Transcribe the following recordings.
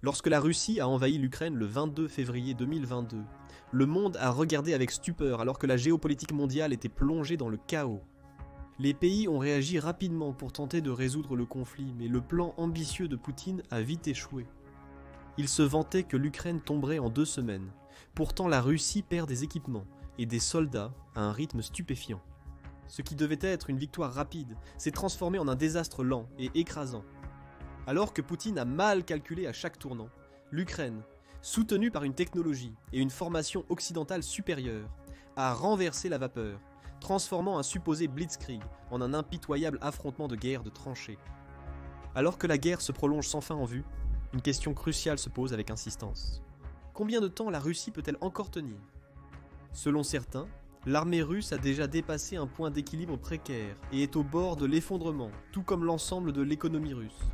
Lorsque la Russie a envahi l'Ukraine le 22 février 2022, le monde a regardé avec stupeur alors que la géopolitique mondiale était plongée dans le chaos. Les pays ont réagi rapidement pour tenter de résoudre le conflit, mais le plan ambitieux de Poutine a vite échoué. Il se vantait que l'Ukraine tomberait en 2 semaines. Pourtant, la Russie perd des équipements et des soldats à un rythme stupéfiant. Ce qui devait être une victoire rapide s'est transformé en un désastre lent et écrasant. Alors que Poutine a mal calculé à chaque tournant, l'Ukraine, soutenue par une technologie et une formation occidentale supérieure, a renversé la vapeur, transformant un supposé blitzkrieg en un impitoyable affrontement de guerre de tranchées. Alors que la guerre se prolonge sans fin en vue, une question cruciale se pose avec insistance. Combien de temps la Russie peut-elle encore tenir ? Selon certains, l'armée russe a déjà dépassé un point d'équilibre précaire et est au bord de l'effondrement, tout comme l'ensemble de l'économie russe.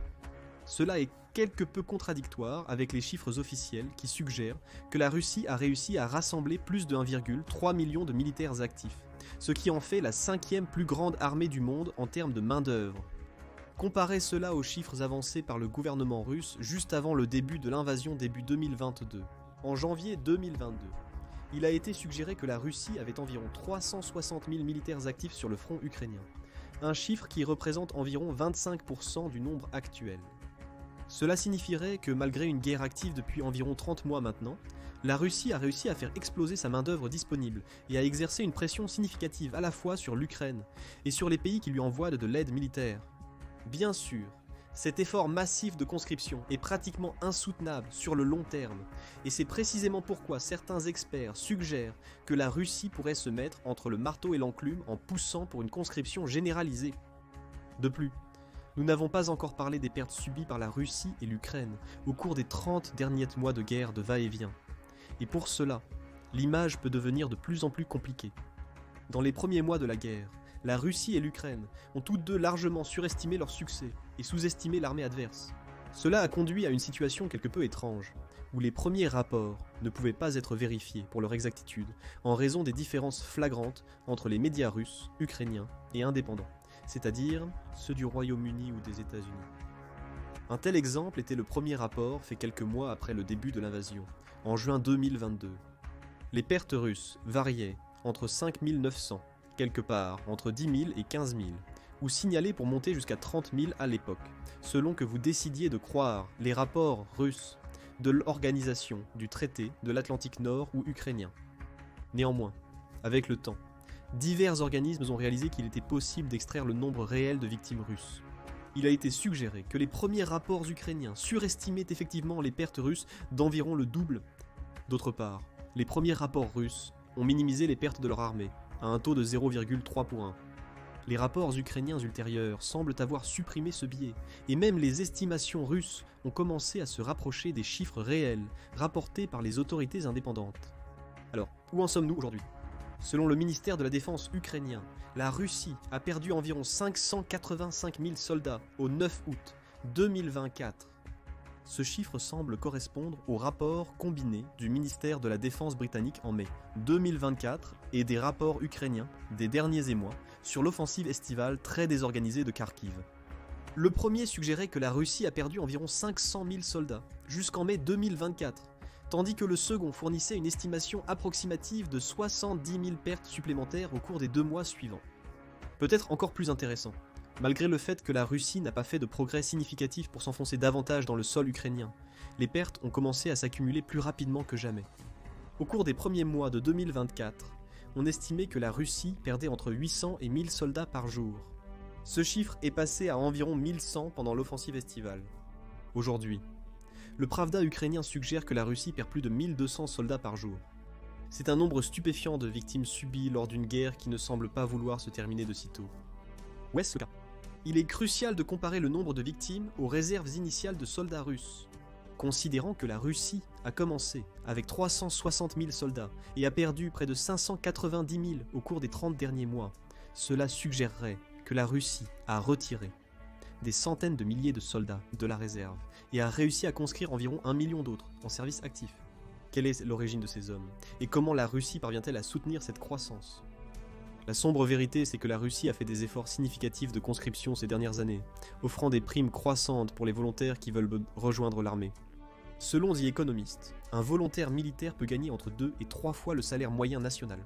Cela est quelque peu contradictoire avec les chiffres officiels qui suggèrent que la Russie a réussi à rassembler plus de 1,3 million de militaires actifs, ce qui en fait la 5e plus grande armée du monde en termes de main-d'œuvre. Comparez cela aux chiffres avancés par le gouvernement russe juste avant le début de l'invasion début 2022. En janvier 2022, il a été suggéré que la Russie avait environ 360 000 militaires actifs sur le front ukrainien, un chiffre qui représente environ 25% du nombre actuel. Cela signifierait que malgré une guerre active depuis environ 30 mois maintenant, la Russie a réussi à faire exploser sa main-d'œuvre disponible et à exercer une pression significative à la fois sur l'Ukraine et sur les pays qui lui envoient de l'aide militaire. Bien sûr, cet effort massif de conscription est pratiquement insoutenable sur le long terme, et c'est précisément pourquoi certains experts suggèrent que la Russie pourrait se mettre entre le marteau et l'enclume en poussant pour une conscription généralisée. De plus, nous n'avons pas encore parlé des pertes subies par la Russie et l'Ukraine au cours des 30 derniers mois de guerre de va-et-vient. Et pour cela, l'image peut devenir de plus en plus compliquée. Dans les premiers mois de la guerre, la Russie et l'Ukraine ont toutes deux largement surestimé leur succès et sous-estimé l'armée adverse. Cela a conduit à une situation quelque peu étrange, où les premiers rapports ne pouvaient pas être vérifiés pour leur exactitude en raison des différences flagrantes entre les médias russes, ukrainiens et indépendants, c'est-à-dire ceux du Royaume-Uni ou des États-Unis. Un tel exemple était le premier rapport fait quelques mois après le début de l'invasion, en juin 2022. Les pertes russes variaient entre 5 900, quelque part entre 10 000 et 15 000, ou signalées pour monter jusqu'à 30 000 à l'époque, selon que vous décidiez de croire les rapports russes de l'organisation du traité de l'Atlantique Nord ou ukrainien. Néanmoins, avec le temps, divers organismes ont réalisé qu'il était possible d'extraire le nombre réel de victimes russes. Il a été suggéré que les premiers rapports ukrainiens surestimaient effectivement les pertes russes d'environ le double. D'autre part, les premiers rapports russes ont minimisé les pertes de leur armée, à un taux de 0,3 pour 1. Les rapports ukrainiens ultérieurs semblent avoir supprimé ce biais, et même les estimations russes ont commencé à se rapprocher des chiffres réels rapportés par les autorités indépendantes. Alors, où en sommes-nous aujourd'hui ? Selon le ministère de la Défense ukrainien, la Russie a perdu environ 585 000 soldats au 9 août 2024. Ce chiffre semble correspondre au rapport combiné du ministère de la Défense britannique en mai 2024 et des rapports ukrainiens des derniers émois sur l'offensive estivale très désorganisée de Kharkiv. Le premier suggérait que la Russie a perdu environ 500 000 soldats jusqu'en mai 2024, tandis que le second fournissait une estimation approximative de 70 000 pertes supplémentaires au cours des 2 mois suivants. Peut-être encore plus intéressant, malgré le fait que la Russie n'a pas fait de progrès significatifs pour s'enfoncer davantage dans le sol ukrainien, les pertes ont commencé à s'accumuler plus rapidement que jamais. Au cours des premiers mois de 2024, on estimait que la Russie perdait entre 800 et 1000 soldats par jour. Ce chiffre est passé à environ 1100 pendant l'offensive estivale. Aujourd'hui, le Pravda ukrainien suggère que la Russie perd plus de 1200 soldats par jour. C'est un nombre stupéfiant de victimes subies lors d'une guerre qui ne semble pas vouloir se terminer de sitôt. Où est-ce le cas ? Il est crucial de comparer le nombre de victimes aux réserves initiales de soldats russes. Considérant que la Russie a commencé avec 360 000 soldats et a perdu près de 590 000 au cours des 30 derniers mois, cela suggérerait que la Russie a retiré des centaines de milliers de soldats de la réserve et a réussi à conscrire environ 1 million d'autres en service actif. Quelle est l'origine de ces hommes et comment la Russie parvient-elle à soutenir cette croissance ? La sombre vérité, c'est que la Russie a fait des efforts significatifs de conscription ces dernières années, offrant des primes croissantes pour les volontaires qui veulent rejoindre l'armée. Selon The Economist, un volontaire militaire peut gagner entre 2 et 3 fois le salaire moyen national.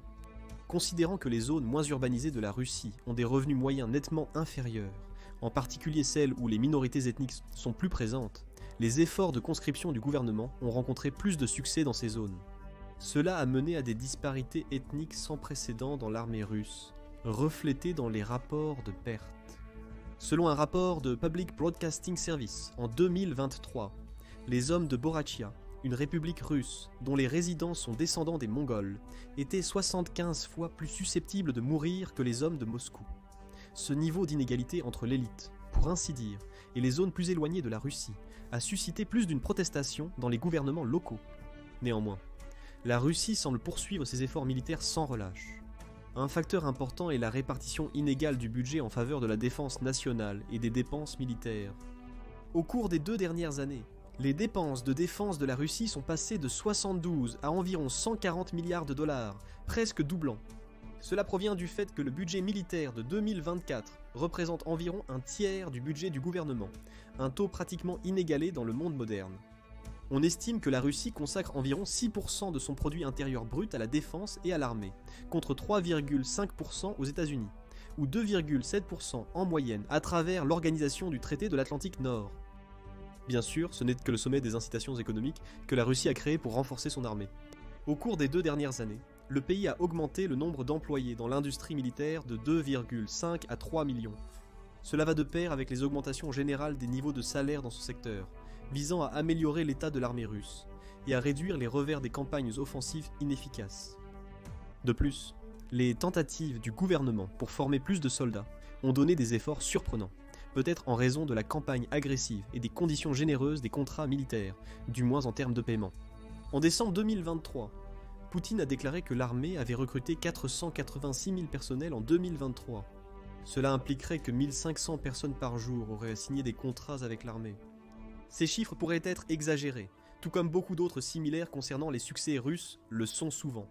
Considérant que les zones moins urbanisées de la Russie ont des revenus moyens nettement inférieurs, en particulier celles où les minorités ethniques sont plus présentes, les efforts de conscription du gouvernement ont rencontré plus de succès dans ces zones. Cela a mené à des disparités ethniques sans précédent dans l'armée russe, reflétées dans les rapports de pertes. Selon un rapport de Public Broadcasting Service en 2023, les hommes de Borachia, une république russe dont les résidents sont descendants des Mongols, étaient 75 fois plus susceptibles de mourir que les hommes de Moscou. Ce niveau d'inégalité entre l'élite, pour ainsi dire, et les zones plus éloignées de la Russie a suscité plus d'une protestation dans les gouvernements locaux. Néanmoins, la Russie semble poursuivre ses efforts militaires sans relâche. Un facteur important est la répartition inégale du budget en faveur de la défense nationale et des dépenses militaires. Au cours des 2 dernières années, les dépenses de défense de la Russie sont passées de 72 à environ 140 milliards de dollars, presque doublant. Cela provient du fait que le budget militaire de 2024 représente environ un tiers du budget du gouvernement, un taux pratiquement inégalé dans le monde moderne. On estime que la Russie consacre environ 6% de son produit intérieur brut à la défense et à l'armée, contre 3,5% aux États-Unis, ou 2,7% en moyenne à travers l'organisation du traité de l'Atlantique Nord. Bien sûr, ce n'est que le sommet des incitations économiques que la Russie a créé pour renforcer son armée. Au cours des 2 dernières années, le pays a augmenté le nombre d'employés dans l'industrie militaire de 2,5 à 3 millions. Cela va de pair avec les augmentations générales des niveaux de salaire dans ce secteur, visant à améliorer l'état de l'armée russe et à réduire les revers des campagnes offensives inefficaces. De plus, les tentatives du gouvernement pour former plus de soldats ont donné des efforts surprenants, peut-être en raison de la campagne agressive et des conditions généreuses des contrats militaires, du moins en termes de paiement. En décembre 2023, Poutine a déclaré que l'armée avait recruté 486 000 personnels en 2023. Cela impliquerait que 1500 personnes par jour auraient signé des contrats avec l'armée. Ces chiffres pourraient être exagérés, tout comme beaucoup d'autres similaires concernant les succès russes le sont souvent,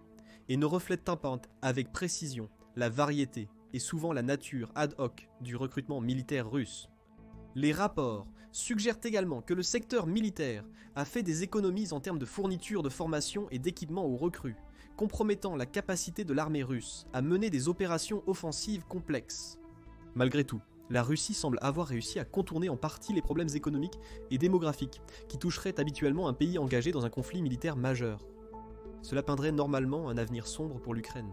et ne reflètent pas avec précision la variété et souvent la nature ad hoc du recrutement militaire russe. Les rapports suggèrent également que le secteur militaire a fait des économies en termes de fourniture de formation et d'équipement aux recrues, compromettant la capacité de l'armée russe à mener des opérations offensives complexes. Malgré tout, la Russie semble avoir réussi à contourner en partie les problèmes économiques et démographiques qui toucheraient habituellement un pays engagé dans un conflit militaire majeur. Cela peindrait normalement un avenir sombre pour l'Ukraine.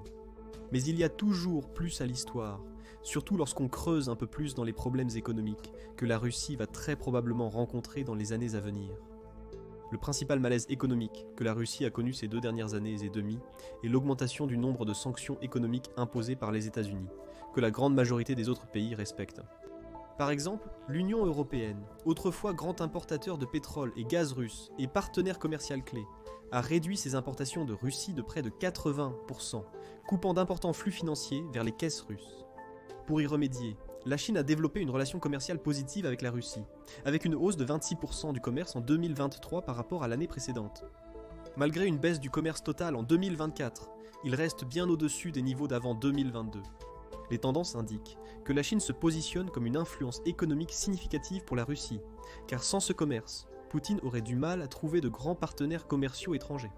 Mais il y a toujours plus à l'histoire, surtout lorsqu'on creuse un peu plus dans les problèmes économiques que la Russie va très probablement rencontrer dans les années à venir. Le principal malaise économique que la Russie a connu ces 2 dernières années et demie est l'augmentation du nombre de sanctions économiques imposées par les États-Unis, que la grande majorité des autres pays respectent. Par exemple, l'Union européenne, autrefois grand importateur de pétrole et gaz russe et partenaire commercial clé, a réduit ses importations de Russie de près de 80%, coupant d'importants flux financiers vers les caisses russes. Pour y remédier, la Chine a développé une relation commerciale positive avec la Russie, avec une hausse de 26% du commerce en 2023 par rapport à l'année précédente. Malgré une baisse du commerce total en 2024, il reste bien au-dessus des niveaux d'avant 2022. Les tendances indiquent que la Chine se positionne comme une influence économique significative pour la Russie, car sans ce commerce, Poutine aurait du mal à trouver de grands partenaires commerciaux étrangers.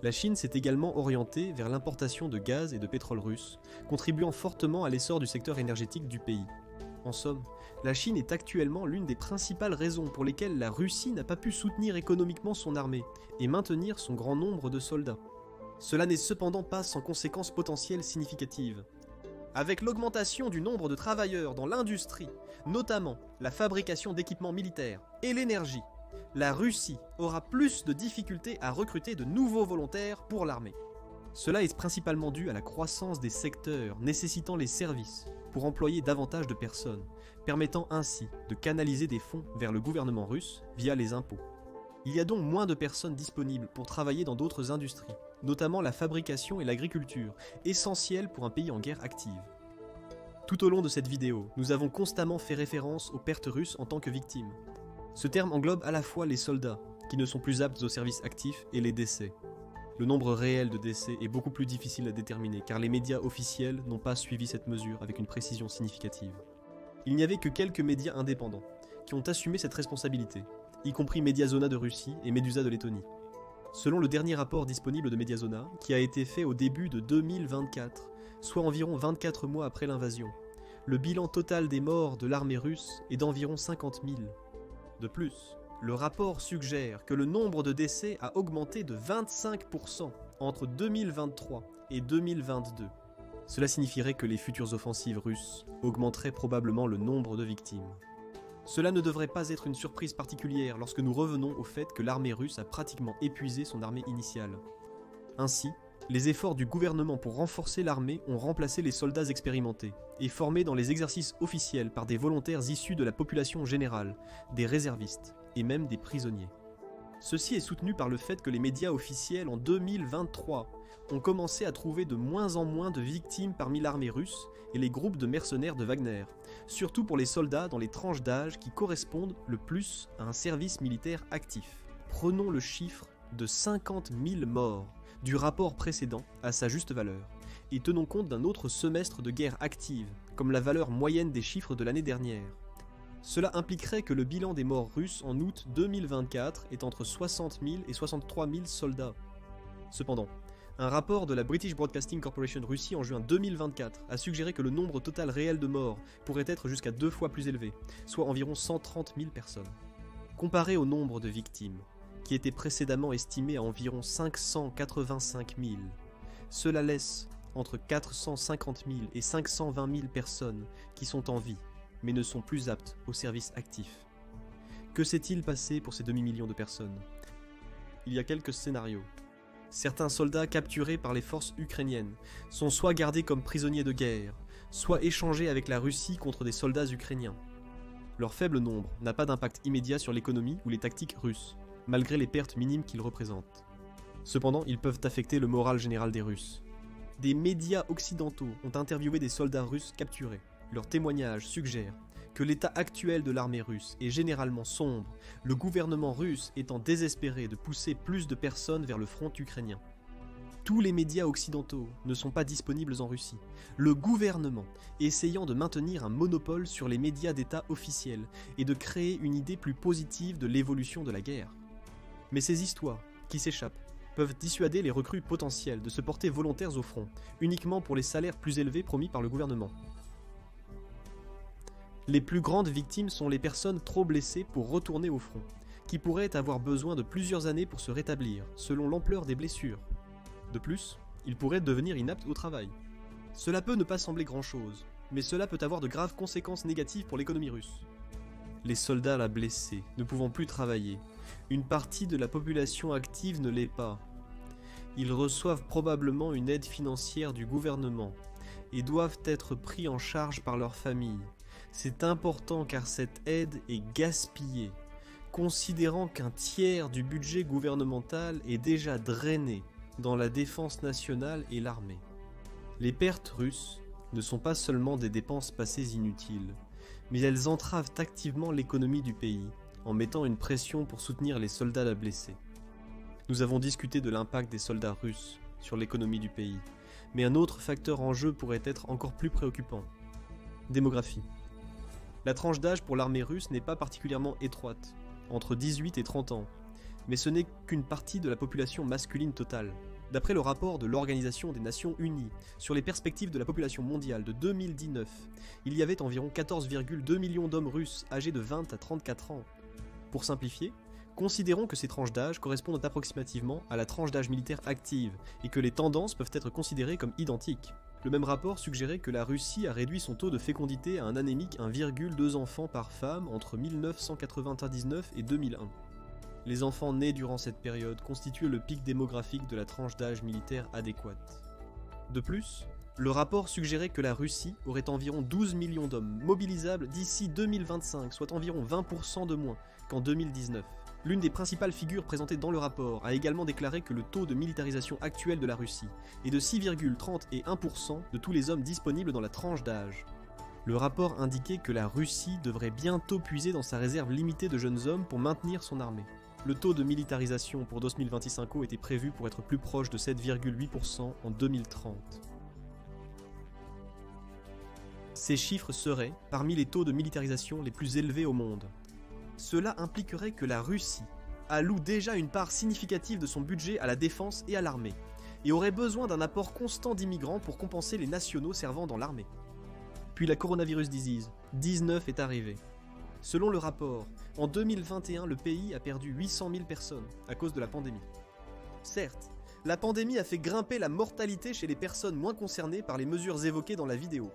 La Chine s'est également orientée vers l'importation de gaz et de pétrole russe, contribuant fortement à l'essor du secteur énergétique du pays. En somme, la Chine est actuellement l'une des principales raisons pour lesquelles la Russie n'a pas pu soutenir économiquement son armée et maintenir son grand nombre de soldats. Cela n'est cependant pas sans conséquences potentielles significatives. Avec l'augmentation du nombre de travailleurs dans l'industrie, notamment la fabrication d'équipements militaires et l'énergie, la Russie aura plus de difficultés à recruter de nouveaux volontaires pour l'armée. Cela est principalement dû à la croissance des secteurs nécessitant les services pour employer davantage de personnes, permettant ainsi de canaliser des fonds vers le gouvernement russe via les impôts. Il y a donc moins de personnes disponibles pour travailler dans d'autres industries, notamment la fabrication et l'agriculture, essentielles pour un pays en guerre active. Tout au long de cette vidéo, nous avons constamment fait référence aux pertes russes en tant que victimes. Ce terme englobe à la fois les soldats, qui ne sont plus aptes au service actif, et les décès. Le nombre réel de décès est beaucoup plus difficile à déterminer, car les médias officiels n'ont pas suivi cette mesure avec une précision significative. Il n'y avait que quelques médias indépendants, qui ont assumé cette responsabilité, y compris Mediazona de Russie et Medusa de Lettonie. Selon le dernier rapport disponible de Mediazona, qui a été fait au début de 2024, soit environ 24 mois après l'invasion, le bilan total des morts de l'armée russe est d'environ 50 000. De plus, le rapport suggère que le nombre de décès a augmenté de 25% entre 2023 et 2022. Cela signifierait que les futures offensives russes augmenteraient probablement le nombre de victimes. Cela ne devrait pas être une surprise particulière lorsque nous revenons au fait que l'armée russe a pratiquement épuisé son armée initiale. Ainsi, les efforts du gouvernement pour renforcer l'armée ont remplacé les soldats expérimentés et formés dans les exercices officiels par des volontaires issus de la population générale, des réservistes et même des prisonniers. Ceci est soutenu par le fait que les médias officiels en 2023 ont commencé à trouver de moins en moins de victimes parmi l'armée russe et les groupes de mercenaires de Wagner, surtout pour les soldats dans les tranches d'âge qui correspondent le plus à un service militaire actif. Prenons le chiffre de 50 000 morts du rapport précédent à sa juste valeur, et tenons compte d'un autre semestre de guerre active, comme la valeur moyenne des chiffres de l'année dernière. Cela impliquerait que le bilan des morts russes en août 2024 est entre 60 000 et 63 000 soldats. Cependant, un rapport de la British Broadcasting Corporation Russie en juin 2024 a suggéré que le nombre total réel de morts pourrait être jusqu'à 2 fois plus élevé, soit environ 130 000 personnes. Comparé au nombre de victimes, qui était précédemment estimé à environ 585 000, cela laisse entre 450 000 et 520 000 personnes qui sont en vie, mais ne sont plus aptes au service actif. Que s'est-il passé pour ces demi-millions de personnes? Il y a quelques scénarios. Certains soldats capturés par les forces ukrainiennes sont soit gardés comme prisonniers de guerre, soit échangés avec la Russie contre des soldats ukrainiens. Leur faible nombre n'a pas d'impact immédiat sur l'économie ou les tactiques russes, malgré les pertes minimes qu'ils représentent. Cependant, ils peuvent affecter le moral général des Russes. Des médias occidentaux ont interviewé des soldats russes capturés. Leurs témoignages suggèrent que l'état actuel de l'armée russe est généralement sombre, le gouvernement russe étant désespéré de pousser plus de personnes vers le front ukrainien. Tous les médias occidentaux ne sont pas disponibles en Russie, le gouvernement essayant de maintenir un monopole sur les médias d'État officiels et de créer une idée plus positive de l'évolution de la guerre. Mais ces histoires, qui s'échappent, peuvent dissuader les recrues potentielles de se porter volontaires au front, uniquement pour les salaires plus élevés promis par le gouvernement. Les plus grandes victimes sont les personnes trop blessées pour retourner au front, qui pourraient avoir besoin de plusieurs années pour se rétablir, selon l'ampleur des blessures. De plus, ils pourraient devenir inaptes au travail. Cela peut ne pas sembler grand-chose, mais cela peut avoir de graves conséquences négatives pour l'économie russe. Les soldats là blessés, ne pouvant plus travailler, une partie de la population active ne l'est pas. Ils reçoivent probablement une aide financière du gouvernement et doivent être pris en charge par leur famille. C'est important car cette aide est gaspillée, considérant qu'un tiers du budget gouvernemental est déjà drainé dans la défense nationale et l'armée. Les pertes russes ne sont pas seulement des dépenses passées inutiles, mais elles entravent activement l'économie du pays, en mettant une pression pour soutenir les soldats là blessés. Nous avons discuté de l'impact des soldats russes sur l'économie du pays, mais un autre facteur en jeu pourrait être encore plus préoccupant. Démographie. La tranche d'âge pour l'armée russe n'est pas particulièrement étroite, entre 18 et 30 ans, mais ce n'est qu'une partie de la population masculine totale. D'après le rapport de l'Organisation des Nations Unies sur les perspectives de la population mondiale de 2019, il y avait environ 14,2 millions d'hommes russes âgés de 20 à 34 ans. Pour simplifier, considérons que ces tranches d'âge correspondent approximativement à la tranche d'âge militaire active et que les tendances peuvent être considérées comme identiques. Le même rapport suggérait que la Russie a réduit son taux de fécondité à un anémique 1,2 enfants par femme entre 1999 et 2001. Les enfants nés durant cette période constituent le pic démographique de la tranche d'âge militaire adéquate. De plus, le rapport suggérait que la Russie aurait environ 12 millions d'hommes mobilisables d'ici 2025, soit environ 20% de moins qu'en 2019. L'une des principales figures présentées dans le rapport a également déclaré que le taux de militarisation actuel de la Russie est de 6,31% de tous les hommes disponibles dans la tranche d'âge. Le rapport indiquait que la Russie devrait bientôt puiser dans sa réserve limitée de jeunes hommes pour maintenir son armée. Le taux de militarisation pour 2025 était prévu pour être plus proche de 7,8% en 2030. Ces chiffres seraient parmi les taux de militarisation les plus élevés au monde. Cela impliquerait que la Russie alloue déjà une part significative de son budget à la défense et à l'armée, et aurait besoin d'un apport constant d'immigrants pour compenser les nationaux servant dans l'armée. Puis la coronavirus disease, 19 est arrivée. Selon le rapport, en 2021, le pays a perdu 800 000 personnes à cause de la pandémie. Certes, la pandémie a fait grimper la mortalité chez les personnes moins concernées par les mesures évoquées dans la vidéo.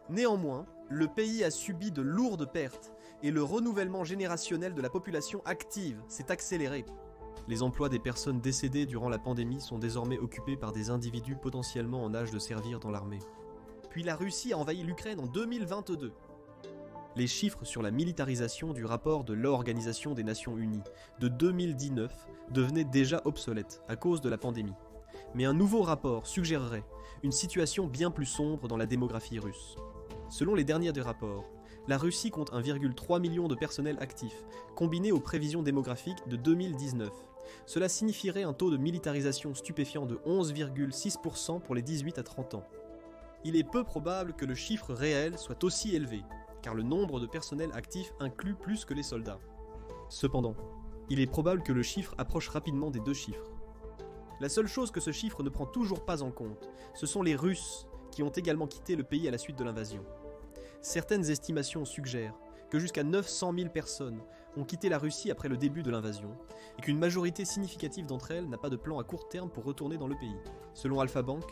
Néanmoins, le pays a subi de lourdes pertes et le renouvellement générationnel de la population active s'est accéléré. Les emplois des personnes décédées durant la pandémie sont désormais occupés par des individus potentiellement en âge de servir dans l'armée. Puis la Russie a envahi l'Ukraine en 2022. Les chiffres sur la militarisation du rapport de l'Organisation des Nations Unies de 2019 devenaient déjà obsolètes à cause de la pandémie. Mais un nouveau rapport suggérerait une situation bien plus sombre dans la démographie russe. Selon les derniers des rapports, la Russie compte 1,3 million de personnels actifs, combiné aux prévisions démographiques de 2019. Cela signifierait un taux de militarisation stupéfiant de 11,6% pour les 18 à 30 ans. Il est peu probable que le chiffre réel soit aussi élevé, car le nombre de personnels actifs inclut plus que les soldats. Cependant, il est probable que le chiffre approche rapidement des deux chiffres. La seule chose que ce chiffre ne prend toujours pas en compte, ce sont les Russes qui ont également quitté le pays à la suite de l'invasion. Certaines estimations suggèrent que jusqu'à 900 000 personnes ont quitté la Russie après le début de l'invasion, et qu'une majorité significative d'entre elles n'a pas de plan à court terme pour retourner dans le pays. Selon Alpha Bank,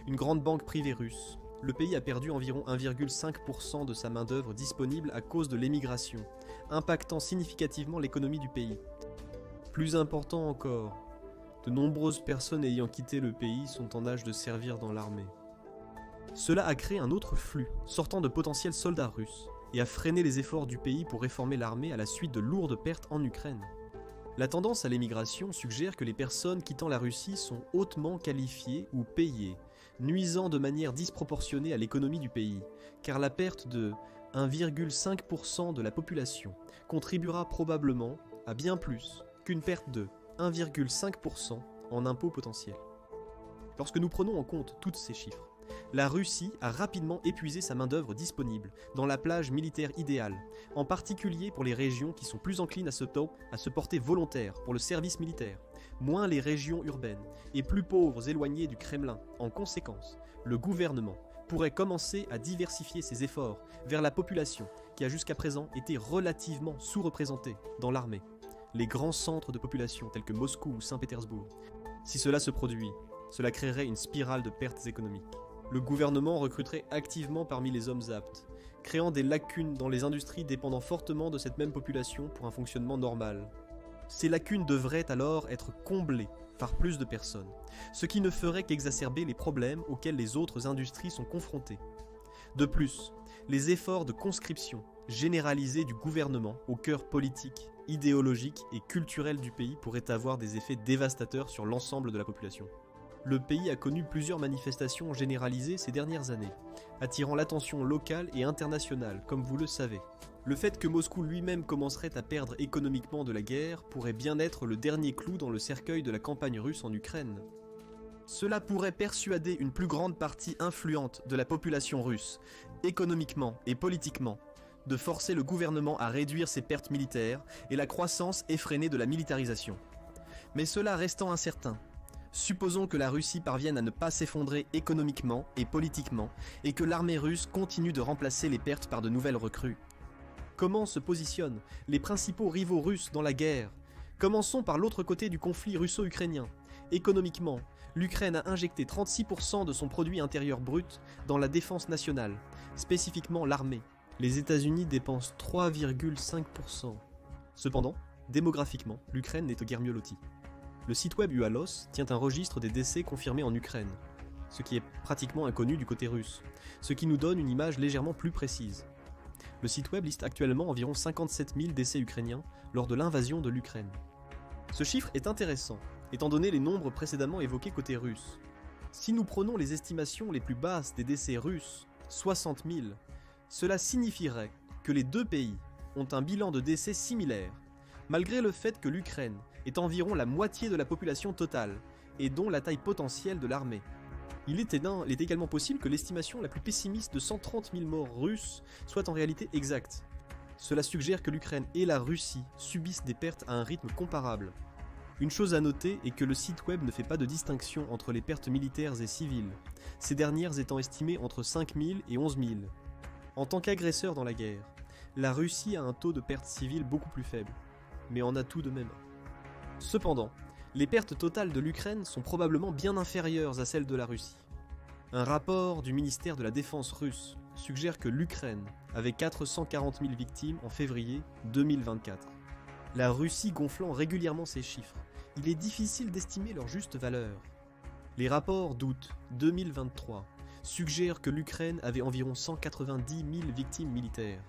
une grande banque privée russe, le pays a perdu environ 1,5% de sa main-d'œuvre disponible à cause de l'émigration, impactant significativement l'économie du pays. Plus important encore, de nombreuses personnes ayant quitté le pays sont en âge de servir dans l'armée. Cela a créé un autre flux, sortant de potentiels soldats russes, et a freiné les efforts du pays pour réformer l'armée à la suite de lourdes pertes en Ukraine. La tendance à l'émigration suggère que les personnes quittant la Russie sont hautement qualifiées ou payées, nuisant de manière disproportionnée à l'économie du pays, car la perte de 1,5% de la population contribuera probablement à bien plus qu'une perte de 1,5% en impôts potentiels. Lorsque nous prenons en compte tous ces chiffres, la Russie a rapidement épuisé sa main-d'œuvre disponible dans la plage militaire idéale, en particulier pour les régions qui sont plus enclines à se porter volontaires pour le service militaire, moins les régions urbaines et plus pauvres éloignées du Kremlin. En conséquence, le gouvernement pourrait commencer à diversifier ses efforts vers la population qui a jusqu'à présent été relativement sous-représentée dans l'armée, les grands centres de population tels que Moscou ou Saint-Pétersbourg. Si cela se produit, cela créerait une spirale de pertes économiques. Le gouvernement recruterait activement parmi les hommes aptes, créant des lacunes dans les industries dépendant fortement de cette même population pour un fonctionnement normal. Ces lacunes devraient alors être comblées par plus de personnes, ce qui ne ferait qu'exacerber les problèmes auxquels les autres industries sont confrontées. De plus, les efforts de conscription généralisés du gouvernement au cœur politique, idéologique et culturel du pays pourraient avoir des effets dévastateurs sur l'ensemble de la population. Le pays a connu plusieurs manifestations généralisées ces dernières années, attirant l'attention locale et internationale, comme vous le savez. Le fait que Moscou lui-même commencerait à perdre économiquement de la guerre pourrait bien être le dernier clou dans le cercueil de la campagne russe en Ukraine. Cela pourrait persuader une plus grande partie influente de la population russe, économiquement et politiquement, de forcer le gouvernement à réduire ses pertes militaires et la croissance effrénée de la militarisation. Mais cela restant incertain, supposons que la Russie parvienne à ne pas s'effondrer économiquement et politiquement et que l'armée russe continue de remplacer les pertes par de nouvelles recrues. Comment se positionnent les principaux rivaux russes dans la guerre? Commençons par l'autre côté du conflit russo-ukrainien. Économiquement, l'Ukraine a injecté 36% de son produit intérieur brut dans la défense nationale, spécifiquement l'armée. Les États-Unis dépensent 3,5%. Cependant, démographiquement, l'Ukraine n'est guère mieux lotie. Le site web UALOS tient un registre des décès confirmés en Ukraine, ce qui est pratiquement inconnu du côté russe, ce qui nous donne une image légèrement plus précise. Le site web liste actuellement environ 57 000 décès ukrainiens lors de l'invasion de l'Ukraine. Ce chiffre est intéressant, étant donné les nombres précédemment évoqués côté russe. Si nous prenons les estimations les plus basses des décès russes, 60 000, cela signifierait que les deux pays ont un bilan de décès similaire, malgré le fait que l'Ukraine est environ la moitié de la population totale, et dont la taille potentielle de l'armée. Il est également possible que l'estimation la plus pessimiste de 130 000 morts russes soit en réalité exacte. Cela suggère que l'Ukraine et la Russie subissent des pertes à un rythme comparable. Une chose à noter est que le site web ne fait pas de distinction entre les pertes militaires et civiles, ces dernières étant estimées entre 5 000 et 11 000. En tant qu'agresseur dans la guerre, la Russie a un taux de pertes civiles beaucoup plus faible, mais en a tout de même. Cependant, les pertes totales de l'Ukraine sont probablement bien inférieures à celles de la Russie. Un rapport du ministère de la Défense russe suggère que l'Ukraine avait 440 000 victimes en février 2024. La Russie gonflant régulièrement ces chiffres, il est difficile d'estimer leur juste valeur. Les rapports d'août 2023 suggèrent que l'Ukraine avait environ 190 000 victimes militaires.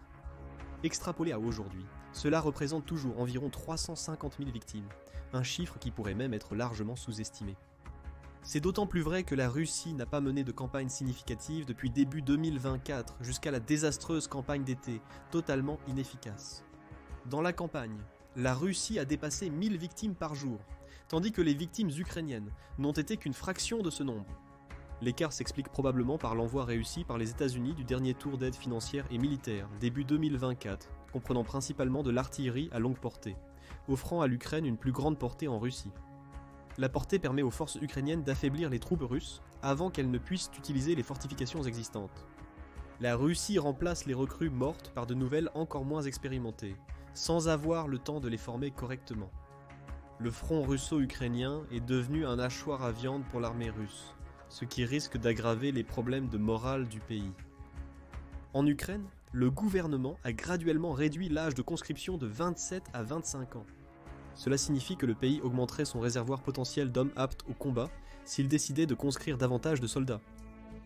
Extrapolé à aujourd'hui, cela représente toujours environ 350 000 victimes, un chiffre qui pourrait même être largement sous-estimé. C'est d'autant plus vrai que la Russie n'a pas mené de campagne significative depuis début 2024 jusqu'à la désastreuse campagne d'été, totalement inefficace. Dans la campagne, la Russie a dépassé 1000 victimes par jour, tandis que les victimes ukrainiennes n'ont été qu'une fraction de ce nombre. L'écart s'explique probablement par l'envoi réussi par les États-Unis du dernier tour d'aide financière et militaire, début 2024, comprenant principalement de l'artillerie à longue portée, offrant à l'Ukraine une plus grande portée en Russie. La portée permet aux forces ukrainiennes d'affaiblir les troupes russes avant qu'elles ne puissent utiliser les fortifications existantes. La Russie remplace les recrues mortes par de nouvelles encore moins expérimentées, sans avoir le temps de les former correctement. Le front russo-ukrainien est devenu un hachoir à viande pour l'armée russe, ce qui risque d'aggraver les problèmes de morale du pays. En Ukraine, le gouvernement a graduellement réduit l'âge de conscription de 27 à 25 ans. Cela signifie que le pays augmenterait son réservoir potentiel d'hommes aptes au combat s'il décidait de conscrire davantage de soldats.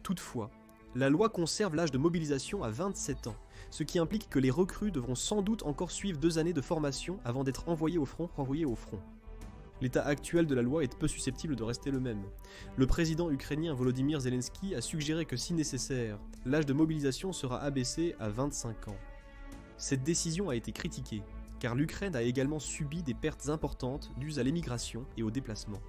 Toutefois, la loi conserve l'âge de mobilisation à 27 ans, ce qui implique que les recrues devront sans doute encore suivre 2 années de formation avant d'être envoyés au front, renvoyés au front. L'état actuel de la loi est peu susceptible de rester le même. Le président ukrainien Volodymyr Zelensky a suggéré que si nécessaire, l'âge de mobilisation sera abaissé à 25 ans. Cette décision a été critiquée, car l'Ukraine a également subi des pertes importantes dues à l'émigration et au déplacement.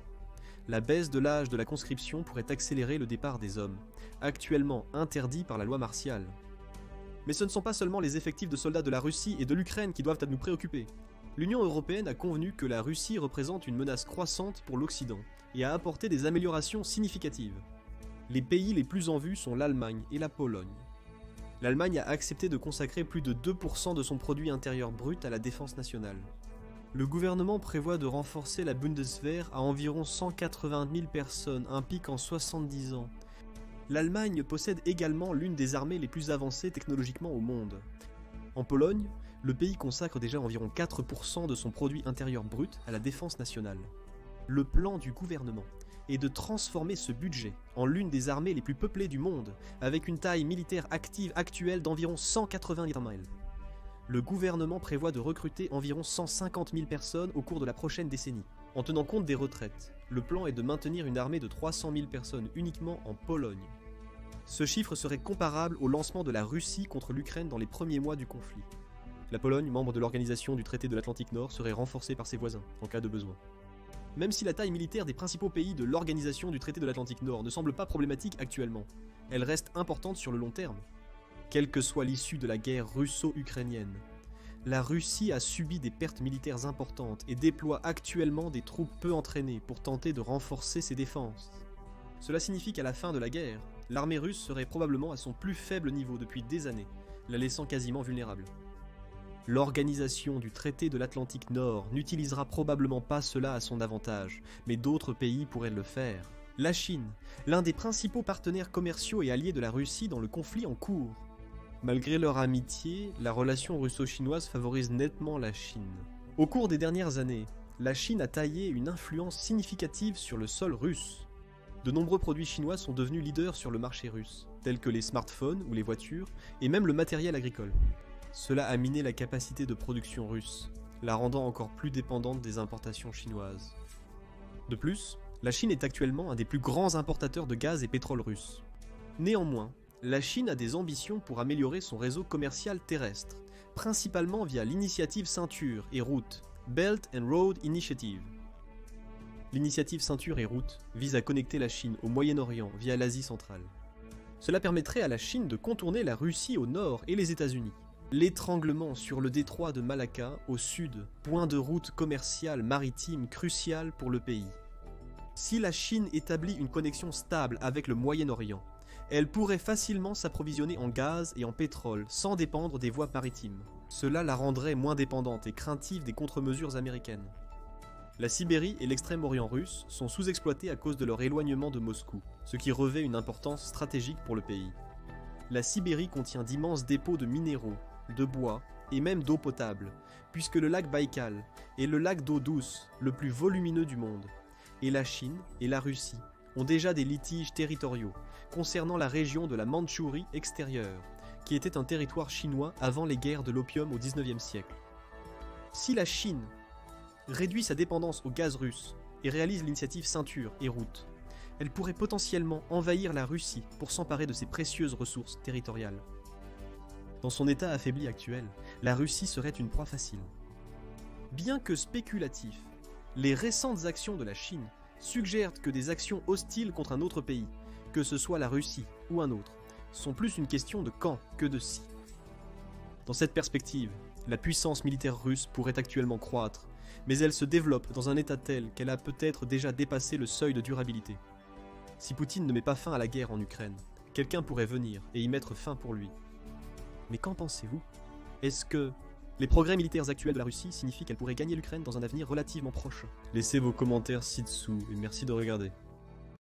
La baisse de l'âge de la conscription pourrait accélérer le départ des hommes, actuellement interdit par la loi martiale. Mais ce ne sont pas seulement les effectifs de soldats de la Russie et de l'Ukraine qui doivent nous préoccuper. L'Union européenne a convenu que la Russie représente une menace croissante pour l'Occident et a apporté des améliorations significatives. Les pays les plus en vue sont l'Allemagne et la Pologne. L'Allemagne a accepté de consacrer plus de 2% de son produit intérieur brut à la défense nationale. Le gouvernement prévoit de renforcer la Bundeswehr à environ 180 000 personnes, un pic en 70 ans. L'Allemagne possède également l'une des armées les plus avancées technologiquement au monde. En Pologne, le pays consacre déjà environ 4% de son produit intérieur brut à la défense nationale. Le plan du gouvernement est de transformer ce budget en l'une des armées les plus peuplées du monde, avec une taille militaire active actuelle d'environ 180 000. Le gouvernement prévoit de recruter environ 150 000 personnes au cours de la prochaine décennie. En tenant compte des retraites, le plan est de maintenir une armée de 300 000 personnes uniquement en Pologne. Ce chiffre serait comparable au lancement de la Russie contre l'Ukraine dans les premiers mois du conflit. La Pologne, membre de l'organisation du traité de l'Atlantique Nord, serait renforcée par ses voisins, en cas de besoin. Même si la taille militaire des principaux pays de l'organisation du traité de l'Atlantique Nord ne semble pas problématique actuellement, elle reste importante sur le long terme. Quelle que soit l'issue de la guerre russo-ukrainienne, la Russie a subi des pertes militaires importantes et déploie actuellement des troupes peu entraînées pour tenter de renforcer ses défenses. Cela signifie qu'à la fin de la guerre, l'armée russe serait probablement à son plus faible niveau depuis des années, la laissant quasiment vulnérable. L'organisation du traité de l'Atlantique Nord n'utilisera probablement pas cela à son avantage, mais d'autres pays pourraient le faire. La Chine, l'un des principaux partenaires commerciaux et alliés de la Russie dans le conflit en cours. Malgré leur amitié, la relation russo-chinoise favorise nettement la Chine. Au cours des dernières années, la Chine a taillé une influence significative sur le sol russe. De nombreux produits chinois sont devenus leaders sur le marché russe, tels que les smartphones ou les voitures, et même le matériel agricole. Cela a miné la capacité de production russe, la rendant encore plus dépendante des importations chinoises. De plus, la Chine est actuellement un des plus grands importateurs de gaz et pétrole russe. Néanmoins, la Chine a des ambitions pour améliorer son réseau commercial terrestre, principalement via l'initiative Ceinture et Route, Belt and Road Initiative. L'initiative Ceinture et Route vise à connecter la Chine au Moyen-Orient via l'Asie centrale. Cela permettrait à la Chine de contourner la Russie au nord et les États-Unis. L'étranglement sur le détroit de Malacca, au sud, point de route commerciale maritime crucial pour le pays. Si la Chine établit une connexion stable avec le Moyen-Orient, elle pourrait facilement s'approvisionner en gaz et en pétrole sans dépendre des voies maritimes. Cela la rendrait moins dépendante et craintive des contre-mesures américaines. La Sibérie et l'Extrême-Orient russe sont sous-exploités à cause de leur éloignement de Moscou, ce qui revêt une importance stratégique pour le pays. La Sibérie contient d'immenses dépôts de minéraux, de bois et même d'eau potable, puisque le lac Baïkal est le lac d'eau douce le plus volumineux du monde, et la Chine et la Russie ont déjà des litiges territoriaux concernant la région de la Mandchourie extérieure, qui était un territoire chinois avant les guerres de l'opium au XIXe siècle. Si la Chine réduit sa dépendance au gaz russe et réalise l'initiative Ceinture et Route, elle pourrait potentiellement envahir la Russie pour s'emparer de ses précieuses ressources territoriales. Dans son état affaibli actuel, la Russie serait une proie facile. Bien que spéculatifs, les récentes actions de la Chine suggèrent que des actions hostiles contre un autre pays, que ce soit la Russie ou un autre, sont plus une question de quand que de si. Dans cette perspective, la puissance militaire russe pourrait actuellement croître, mais elle se développe dans un état tel qu'elle a peut-être déjà dépassé le seuil de durabilité. Si Poutine ne met pas fin à la guerre en Ukraine, quelqu'un pourrait venir et y mettre fin pour lui. Mais qu'en pensez-vous? Est-ce que les progrès militaires actuels de la Russie signifient qu'elle pourrait gagner l'Ukraine dans un avenir relativement proche? Laissez vos commentaires ci-dessous et merci de regarder.